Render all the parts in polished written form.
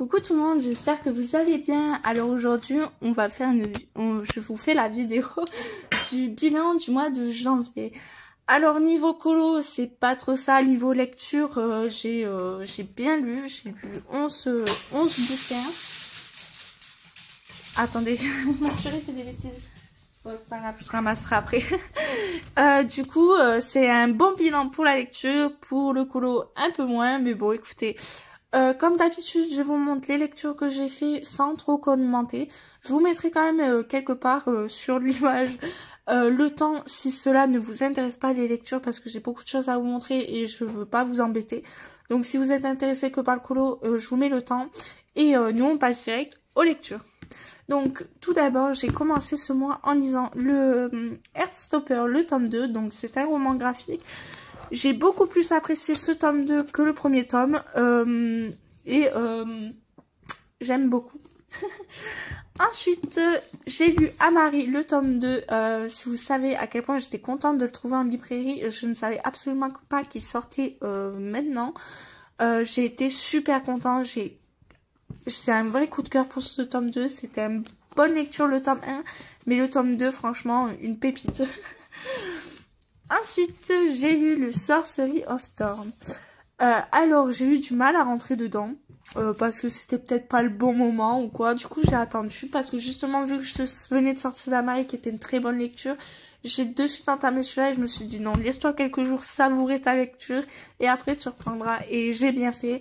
Coucou tout le monde, j'espère que vous allez bien. Alors aujourd'hui, on va faire je vous fais la vidéo du bilan du mois de janvier. Alors niveau colo, c'est pas trop ça. Niveau lecture, j'ai bien lu. J'ai lu 11 bouquins. Attendez, mon chéri fait des bêtises. Bon, c'est pas grave, je ramasserai après. Du coup, c'est un bon bilan pour la lecture. Pour le colo, un peu moins. Mais bon, écoutez... comme d'habitude, je vous montre les lectures que j'ai fait sans trop commenter. Je vous mettrai quand même quelque part sur l'image le temps si cela ne vous intéresse pas les lectures parce que j'ai beaucoup de choses à vous montrer et je veux pas vous embêter. Donc si vous êtes intéressé que par le colo, je vous mets le temps et nous on passe direct aux lectures. Donc tout d'abord, j'ai commencé ce mois en lisant le Heartstopper, le tome 2, donc c'est un roman graphique. J'ai beaucoup plus apprécié ce tome 2 que le premier tome. J'aime beaucoup. Ensuite, j'ai lu Amari, le tome 2. Si vous savez à quel point j'étais contente de le trouver en librairie, je ne savais absolument pas qu'il sortait maintenant. J'ai été super contente. J'ai un vrai coup de cœur pour ce tome 2. C'était une bonne lecture le tome 1. Mais le tome 2, franchement, une pépite. Ensuite, j'ai lu le Sorcery of Thorn. Alors, j'ai eu du mal à rentrer dedans. Parce que c'était peut-être pas le bon moment ou quoi. Du coup, j'ai attendu. Parce que justement, vu que je venais de sortir d'Amari, qui était une très bonne lecture, j'ai de suite entamé celui-là et je me suis dit non, laisse-toi quelques jours savourer ta lecture. Et après, tu reprendras. Et j'ai bien fait.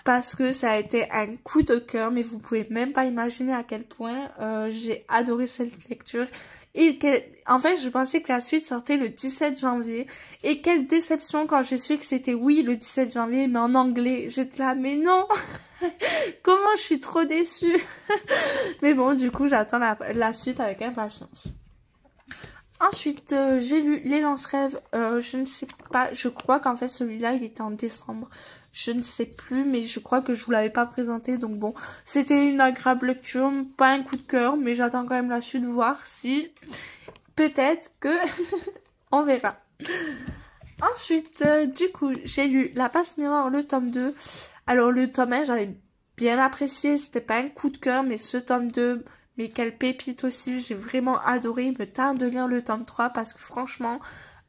Parce que ça a été un coup de cœur. Mais vous pouvez même pas imaginer à quel point j'ai adoré cette lecture. Et en fait, je pensais que la suite sortait le 17 janvier. Et quelle déception quand j'ai su que c'était oui le 17 janvier, mais en anglais. J'étais là, mais non. Comment je suis trop déçue. Mais bon, du coup, j'attends la suite avec impatience. Ensuite, j'ai lu Les Lance-Rêves. Je ne sais pas, je crois qu'en fait celui-là, il était en décembre. Je ne sais plus, mais je crois que je vous l'avais pas présenté. Donc bon, c'était une agréable lecture, pas un coup de cœur, mais j'attends quand même la suite de voir si... Peut-être que... On verra. Ensuite, du coup, j'ai lu La Passe Miroir, le tome 2. Alors le tome 1, j'avais bien apprécié, c'était pas un coup de cœur, mais ce tome 2... Mais quelle pépite aussi, j'ai vraiment adoré. Il me tarde de lire le tome 3 parce que franchement,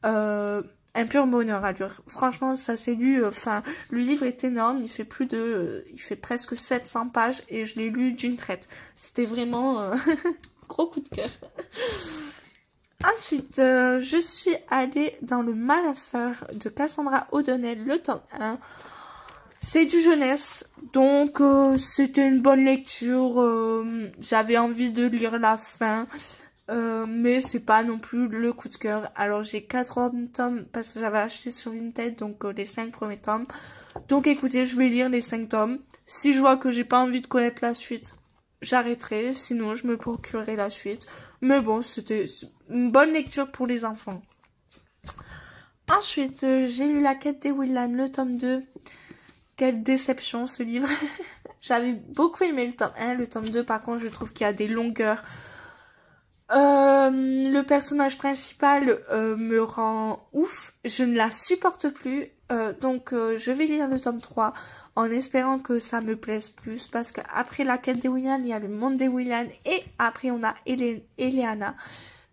un pur bonheur à lire. Franchement, ça s'est lu, enfin, le livre est énorme, il fait presque 700 pages et je l'ai lu d'une traite. C'était vraiment gros coup de cœur. Ensuite, je suis allée dans Le Mal à faire de Cassandra O'Donnell, le tome 1. C'est du jeunesse, donc c'était une bonne lecture, j'avais envie de lire la fin, mais c'est pas non plus le coup de cœur. Alors j'ai 4 tomes parce que j'avais acheté sur Vinted, donc les 5 premiers tomes. Donc écoutez, je vais lire les 5 tomes. Si je vois que j'ai pas envie de connaître la suite, j'arrêterai, sinon je me procurerai la suite. Mais bon, c'était une bonne lecture pour les enfants. Ensuite, j'ai lu La Quête des Willan, le tome 2. Quelle déception ce livre. J'avais beaucoup aimé le tome 1, le tome 2 par contre je trouve qu'il y a des longueurs. Le personnage principal me rend ouf, je ne la supporte plus. Donc je vais lire le tome 3 en espérant que ça me plaise plus. Parce qu'après La Quête des Willan, il y a le monde des Willan et après on a Eleana.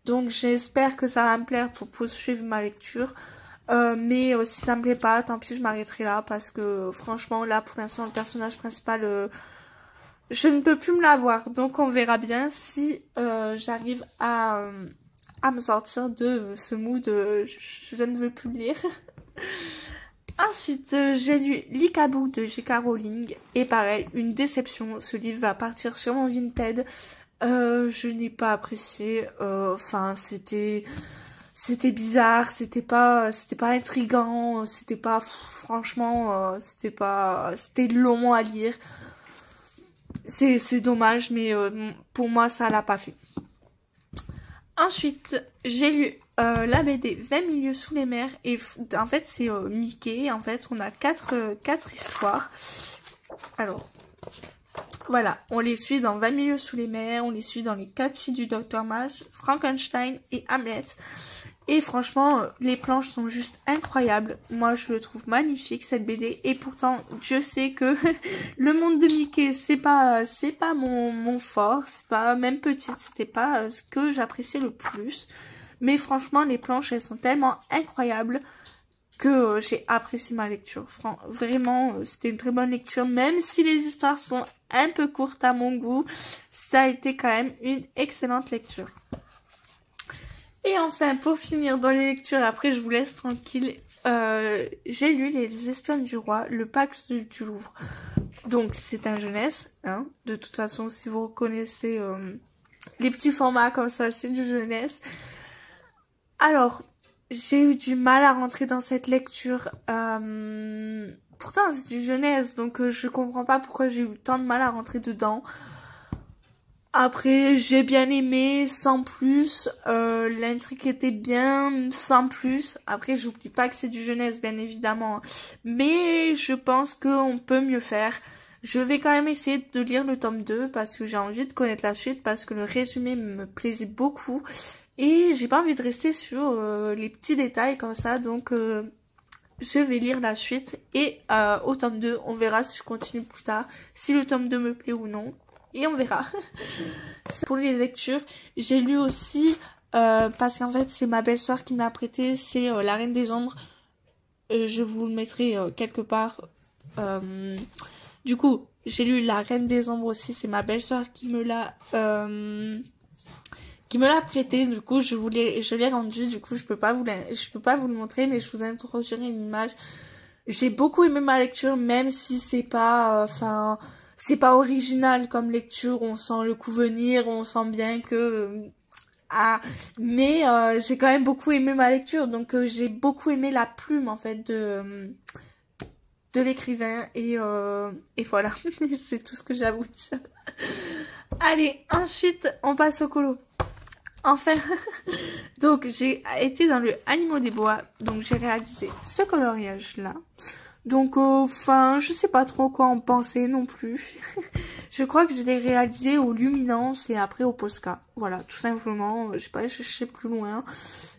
Donc j'espère que ça va me plaire pour poursuivre ma lecture. Mais si ça me plaît pas, tant pis, je m'arrêterai là parce que franchement là pour l'instant le personnage principal je ne peux plus me l'avoir, donc on verra bien si j'arrive à me sortir de ce mood je ne veux plus le lire. Ensuite j'ai lu L'Ikabou de J.K. Rowling et pareil, une déception, ce livre va partir sur mon Vinted. Je n'ai pas apprécié, enfin c'était bizarre, c'était pas intriguant, c'était pas, franchement, c'était long à lire. C'est dommage, mais pour moi, ça l'a pas fait. Ensuite, j'ai lu la BD 20 milieux sous les mers, et en fait, c'est Mickey, en fait, on a 4 histoires. Alors... Voilà, on les suit dans 20 milieux sous les mers, on les suit dans les 4 filles du Dr. Mash, Frankenstein et Hamlet. Et franchement, les planches sont juste incroyables. Moi, je le trouve magnifique, cette BD. Et pourtant, je sais que le monde de Mickey, c'est pas mon fort. C'est pas, même petite, c'était pas ce que j'appréciais le plus. Mais franchement, les planches, elles sont tellement incroyables que j'ai apprécié ma lecture. Vraiment, c'était une très bonne lecture. Même si les histoires sont un peu courtes à mon goût, ça a été quand même une excellente lecture. Et enfin, pour finir dans les lectures, après je vous laisse tranquille, j'ai lu Les Espionnes du Roi, le Pacte du Louvre. Donc c'est un jeunesse, hein. De toute façon, si vous reconnaissez les petits formats comme ça, c'est du jeunesse. Alors, j'ai eu du mal à rentrer dans cette lecture. Pourtant, c'est du jeunesse, donc je comprends pas pourquoi j'ai eu tant de mal à rentrer dedans. Après, j'ai bien aimé, sans plus. L'intrigue était bien, sans plus. Après, j'oublie pas que c'est du jeunesse, bien évidemment. Mais je pense qu'on peut mieux faire. Je vais quand même essayer de lire le tome 2 parce que j'ai envie de connaître la suite, parce que le résumé me plaisait beaucoup. Et j'ai pas envie de rester sur les petits détails comme ça, donc je vais lire la suite. Et au tome 2, on verra si je continue plus tard, si le tome 2 me plaît ou non. Et on verra. Pour les lectures, j'ai lu aussi, parce qu'en fait c'est ma belle-sœur qui me l'a prêté, c'est La Reine des Ombres. Je vous le mettrai quelque part. Du coup, j'ai lu La Reine des Ombres aussi, c'est ma belle-sœur qui me l'a prêté. Du coup, je l'ai rendu. Du coup, je peux pas vous le montrer, mais je vous introduirai une image. J'ai beaucoup aimé ma lecture, même si c'est pas, c'est pas original comme lecture. On sent le coup venir, on sent bien que mais j'ai quand même beaucoup aimé ma lecture. Donc j'ai beaucoup aimé la plume en fait de l'écrivain et voilà. C'est tout ce que j'ai à vous dire. Allez, ensuite on passe au colo. Enfin, donc j'ai été dans le Animaux des Bois, donc j'ai réalisé ce coloriage là. Donc je sais pas trop quoi en penser non plus. Je crois que je l'ai réalisé au Luminance et après au Posca. Voilà, tout simplement, je sais pas, je sais plus loin.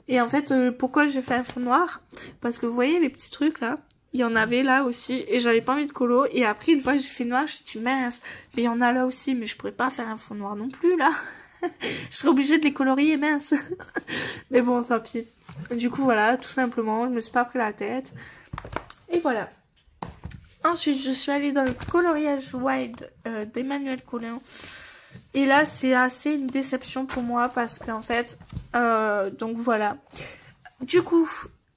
Et en fait, pourquoi j'ai fait un fond noir? Parce que vous voyez les petits trucs là, il y en avait là aussi et j'avais pas envie de colo. Et après, une fois que j'ai fait noir, je me suis dit mince, mais il y en a là aussi, mais je pourrais pas faire un fond noir non plus là. Je serais obligée de les colorier, mince. Mais bon, tant pis. Du coup, voilà, tout simplement, je me suis pas pris la tête. Et voilà. Ensuite, je suis allée dans le coloriage wild d'Emmanuel Collin. Et là, c'est assez une déception pour moi parce qu'en fait, donc voilà. Du coup,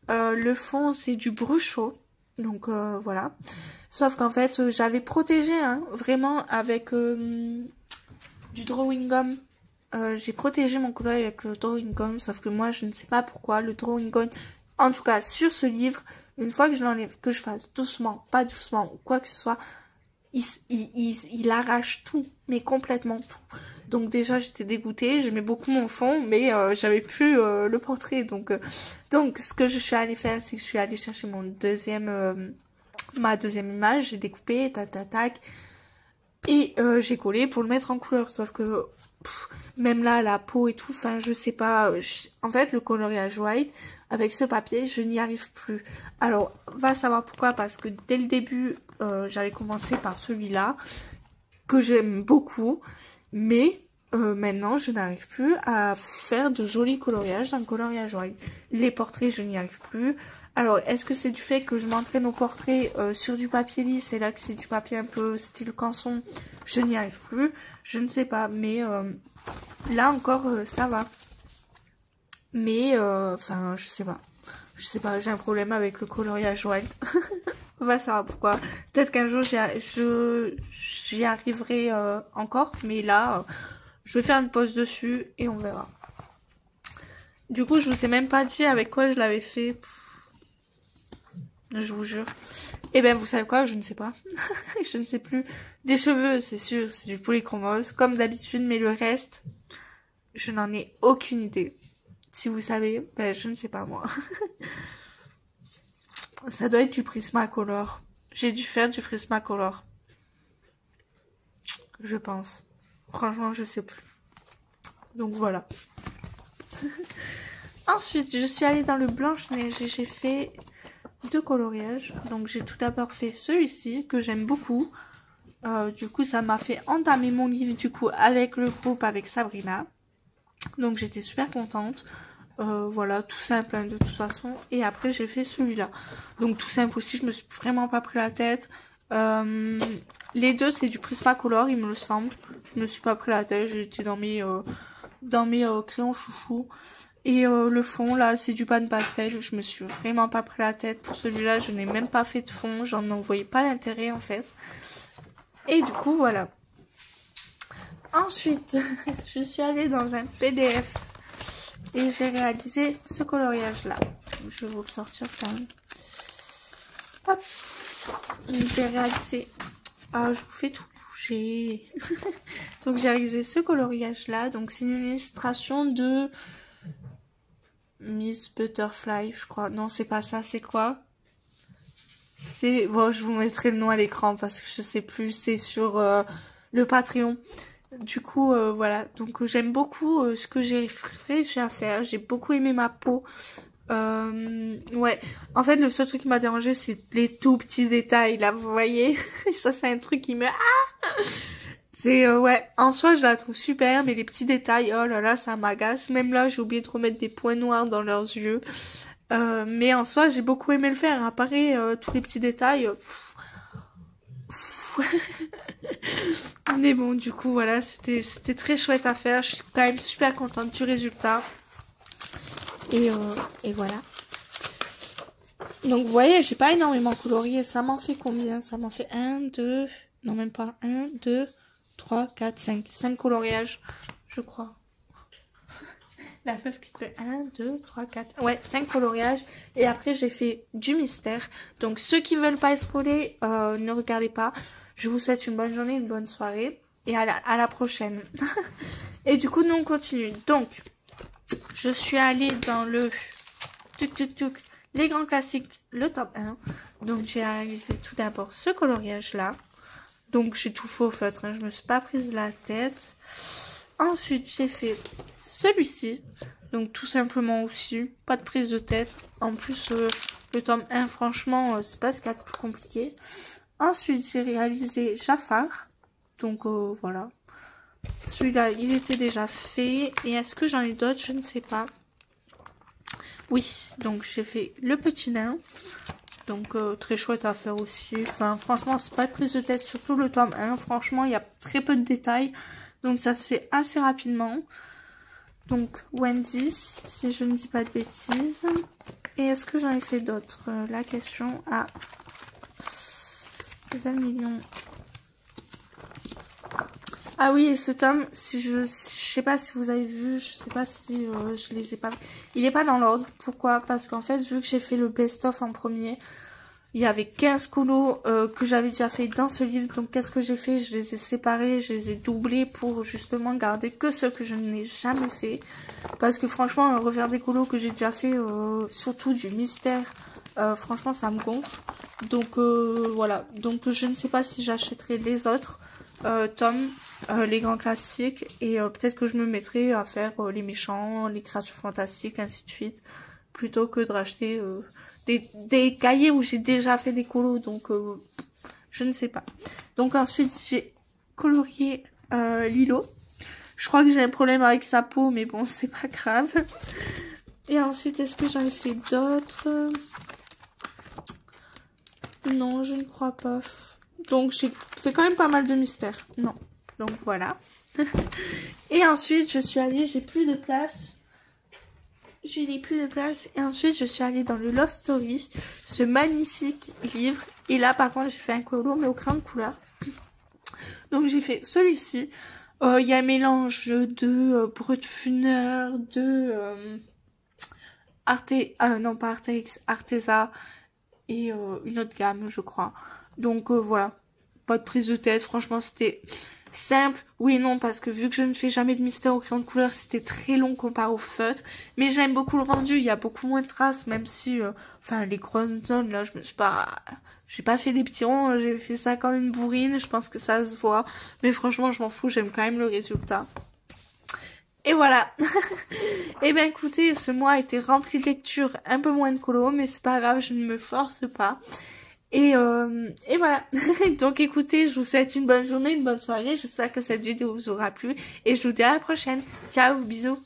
le fond, c'est du bruchot. Donc voilà. Sauf qu'en fait, j'avais protégé, hein, vraiment, avec du drawing gum. J'ai protégé mon coloriage avec le drawing gum, sauf que moi je ne sais pas pourquoi le drawing gum, en tout cas sur ce livre, une fois que je l'enlève, que je fasse doucement, pas doucement ou quoi que ce soit, il arrache tout, mais complètement tout. Donc déjà j'étais dégoûtée, j'aimais beaucoup mon fond, mais j'avais plus le portrait. Donc ce que je suis allée faire, c'est que je suis allée chercher ma deuxième image, j'ai découpé, tac, et j'ai collé pour le mettre en couleur, sauf que même là, la peau et tout, enfin, je sais pas. En fait, le coloriage white, avec ce papier, je n'y arrive plus. Alors, va savoir pourquoi, parce que dès le début, j'avais commencé par celui-là, que j'aime beaucoup, mais maintenant, je n'arrive plus à faire de jolis coloriages dans le coloriage white. Les portraits, je n'y arrive plus. Alors, est-ce que c'est du fait que je m'entraîne au portrait sur du papier lisse, et là que c'est du papier un peu style canson, je n'y arrive plus. Je ne sais pas, mais là encore, ça va. Mais, je sais pas. Je sais pas, j'ai un problème avec le coloriage white. On va savoir pourquoi. Peut-être qu'un jour, j'y arriverai encore, mais là, je vais faire une pause dessus et on verra. Du coup, je vous ai même pas dit avec quoi je l'avais fait. Je vous jure. Et ben, vous savez quoi? Je ne sais pas. Je ne sais plus. Les cheveux, c'est sûr, c'est du polychromose, comme d'habitude, mais le reste, je n'en ai aucune idée. Si vous savez, ben, je ne sais pas, moi. Ça doit être du Prismacolor. J'ai dû faire du Prismacolor. Je pense. Franchement, je sais plus. Donc, voilà. Ensuite, je suis allée dans le Blanche-Neige et j'ai fait 2 coloriages. Donc j'ai tout d'abord fait celui-ci que j'aime beaucoup. Du coup, ça m'a fait entamer mon livre du coup avec le groupe, avec Sabrina. Donc j'étais super contente. Voilà, tout simple hein, de toute façon. Et après j'ai fait celui-là. Donc tout simple aussi, je me suis vraiment pas pris la tête. Les deux c'est du Prismacolor il me le semble. Je me suis pas pris la tête, j'étais dans mes crayons chouchou. Et le fond là c'est du pan pastel, je me suis vraiment pas pris la tête pour celui-là, je n'ai même pas fait de fond, j'en voyais pas l'intérêt en fait. Et du coup voilà. Ensuite je suis allée dans un PDF et j'ai réalisé ce coloriage là. Je vais vous le sortir quand même. Hop. J'ai réalisé. Ah, je vous fais tout bouger. Donc j'ai réalisé ce coloriage là. Donc c'est une illustration de Miss Butterfly, je crois. Non, c'est pas ça, c'est quoi? C'est... Bon, je vous mettrai le nom à l'écran parce que je sais plus. C'est sur le Patreon. Du coup, voilà. Donc j'aime beaucoup ce que j'ai réussi à faire. J'ai beaucoup aimé ma peau. Ouais. En fait, le seul truc qui m'a dérangé, c'est les tout petits détails, là, vous voyez? Ça, c'est un truc qui me... Ah! C'est, ouais. En soi, je la trouve super, mais les petits détails, oh là là, ça m'agace. Même là, j'ai oublié de remettre des points noirs dans leurs yeux. Mais en soi, j'ai beaucoup aimé le faire. Apparaît tous les petits détails. Mais bon, du coup, voilà, c'était très chouette à faire. Je suis quand même super contente du résultat. Et voilà. Donc vous voyez, j'ai pas énormément colorié. Ça m'en fait combien? Ça m'en fait 1, 2... Non, même pas. 1, 2, 3, 4, 5. 5 coloriages, je crois. La meuf qui se fait 1, 2, 3, 4. Ouais, 5 coloriages. Et après, j'ai fait du mystère. Donc ceux qui veulent pas scroller, ne regardez pas. Je vous souhaite une bonne journée, une bonne soirée. Et à la prochaine. Et du coup, nous on continue. Donc... Je suis allée dans le les grands classiques, le top 1. Donc j'ai réalisé tout d'abord ce coloriage là. Donc j'ai tout fait au feutre, hein. Je me suis pas prise la tête. Ensuite j'ai fait celui-ci. Donc tout simplement aussi, pas de prise de tête. En plus le tome 1 franchement c'est pas ce qu'il y a de plus compliqué. Ensuite j'ai réalisé Jafar. Donc voilà. Celui-là, il était déjà fait. Et est-ce que j'en ai d'autres? Je ne sais pas. Oui, donc j'ai fait le petit nain. Donc très chouette à faire aussi. Enfin, franchement, c'est pas de prise de tête. Surtout le tome 1. Franchement, il y a très peu de détails. Donc ça se fait assez rapidement. Donc Wendy, si je ne dis pas de bêtises. Et est-ce que j'en ai fait d'autres? La question à 20 millions. Ah oui, et ce tome, si je sais pas si vous avez vu, je sais pas si je les ai pas... Il est pas dans l'ordre. Pourquoi? Parce qu'en fait, vu que j'ai fait le best-of en premier, il y avait 15 colos que j'avais déjà fait dans ce livre. Donc qu'est-ce que j'ai fait? Je les ai séparés, je les ai doublés pour justement garder que ceux que je n'ai jamais fait. Parce que franchement, refaire des colos que j'ai déjà fait, surtout du mystère, franchement ça me gonfle. Donc voilà, donc je ne sais pas si j'achèterai les autres tomes, les grands classiques, et peut-être que je me mettrai à faire les méchants, les créatures fantastiques, ainsi de suite, plutôt que de racheter des cahiers où j'ai déjà fait des colos. Donc je ne sais pas. Donc ensuite j'ai colorié Lilo. Je crois que j'ai un problème avec sa peau, mais bon, c'est pas grave. Et ensuite, est-ce que j'en ai fait d'autres? Non, je ne crois pas. Donc, j'ai fait quand même pas mal de mystères. Non. Donc, voilà. Et ensuite, je suis allée, j'ai plus de place. Je n'ai plus de place. Et ensuite, je suis allée dans le Love Story. Ce magnifique livre. Et là, par contre, j'ai fait un colo, mais au crayon de couleur. Donc, j'ai fait celui-ci. Il y a un mélange de Brutfuner, de non pas Artex, Arteza et une autre gamme, je crois. Donc voilà, pas de prise de tête. Franchement, c'était simple. Oui et non, parce que vu que je ne fais jamais de mystère au crayon de couleur, c'était très long comparé au feutre. Mais j'aime beaucoup le rendu. Il y a beaucoup moins de traces, même si, enfin, les grosses zones là, j'ai pas fait des petits ronds, j'ai fait ça comme une bourrine, je pense que ça se voit. Mais franchement, je m'en fous, j'aime quand même le résultat. Et voilà. Et ben écoutez, ce mois a été rempli de lectures, un peu moins de colo, mais c'est pas grave, je ne me force pas. Et voilà. Donc écoutez, je vous souhaite une bonne journée, une bonne soirée. J'espère que cette vidéo vous aura plu. Et je vous dis à la prochaine. Ciao, bisous.